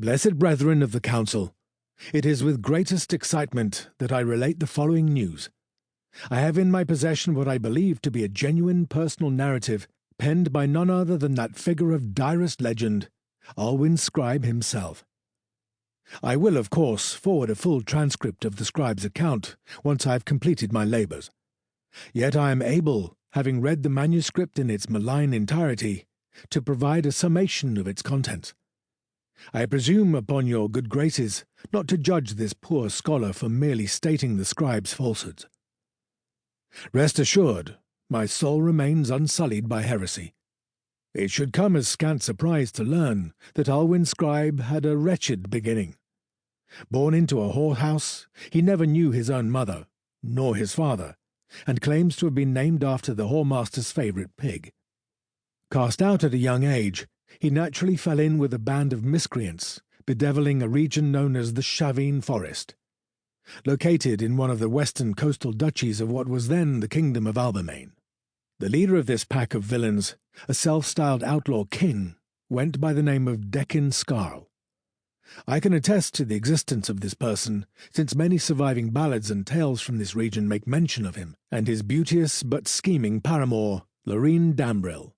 Blessed brethren of the council, it is with greatest excitement that I relate the following news. I have in my possession what I believe to be a genuine personal narrative penned by none other than that figure of direst legend, Alwyn Scribe himself. I will, of course, forward a full transcript of the scribe's account once I have completed my labours. Yet I am able, having read the manuscript in its malign entirety, to provide a summation of its contents. I presume upon your good graces not to judge this poor scholar for merely stating the scribe's falsehoods. Rest assured, my soul remains unsullied by heresy. It should come as scant surprise to learn that Alwyn Scribe had a wretched beginning. Born into a whorehouse, he never knew his own mother, nor his father, and claims to have been named after the whoremaster's favourite pig. Cast out at a young age, he naturally fell in with a band of miscreants, bedeviling a region known as the Chavine Forest, located in one of the western coastal duchies of what was then the Kingdom of Albermaine. The leader of this pack of villains, a self-styled outlaw king, went by the name of Deccan Scarl. I can attest to the existence of this person, since many surviving ballads and tales from this region make mention of him, and his beauteous but scheming paramour, Loreen Dambril.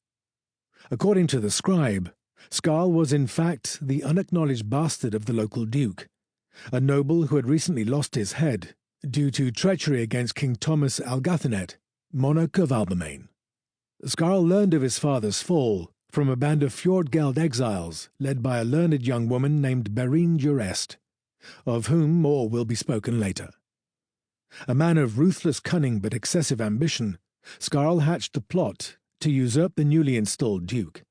According to the scribe, Scarl was in fact the unacknowledged bastard of the local duke, a noble who had recently lost his head due to treachery against King Thomas Algathanet, monarch of Albermaine. Scarl learned of his father's fall from a band of Fjordgeld exiles led by a learned young woman named Berine Durest, of whom more will be spoken later. A man of ruthless cunning but excessive ambition, Scarl hatched a plot to usurp the newly installed duke.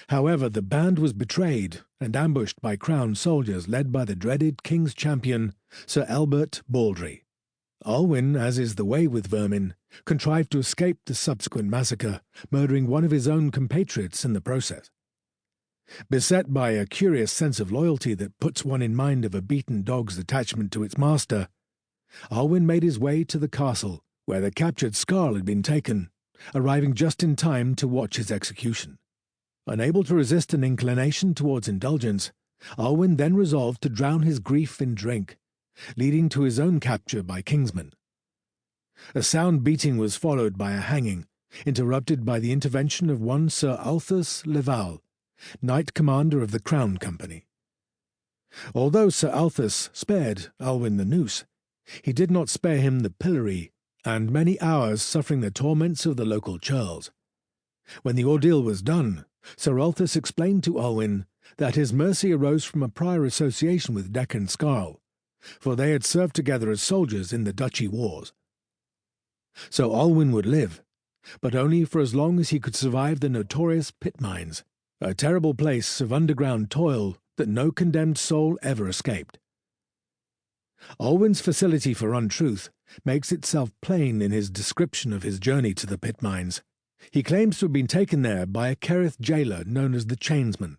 However, the band was betrayed and ambushed by crown soldiers led by the dreaded king's champion, Sir Albert Baldry. Alwyn, as is the way with vermin, contrived to escape the subsequent massacre, murdering one of his own compatriots in the process. Beset by a curious sense of loyalty that puts one in mind of a beaten dog's attachment to its master, Alwyn made his way to the castle where the captured Scarl had been taken, arriving just in time to watch his execution. Unable to resist an inclination towards indulgence, Alwyn then resolved to drown his grief in drink, leading to his own capture by kingsmen. A sound beating was followed by a hanging, interrupted by the intervention of one Sir Althus Leval, Knight Commander of the Crown Company. Although Sir Althus spared Alwyn the noose, he did not spare him the pillory and many hours suffering the torments of the local churls. When the ordeal was done, Sir Althus explained to Alwyn that his mercy arose from a prior association with Deccan Scarl, for they had served together as soldiers in the Duchy Wars. So Alwyn would live, but only for as long as he could survive the notorious pit mines, a terrible place of underground toil that no condemned soul ever escaped. Alwyn's facility for untruth makes itself plain in his description of his journey to the pit mines. He claims to have been taken there by a Kerith jailer known as the Chainsman,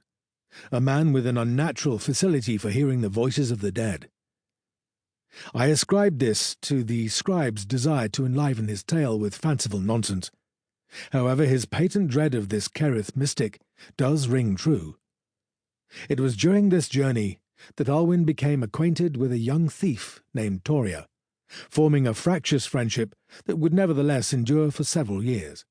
a man with an unnatural facility for hearing the voices of the dead. I ascribe this to the scribe's desire to enliven his tale with fanciful nonsense. However, his patent dread of this Kerith mystic does ring true. It was during this journey that Alwyn became acquainted with a young thief named Toria, forming a fractious friendship that would nevertheless endure for several years.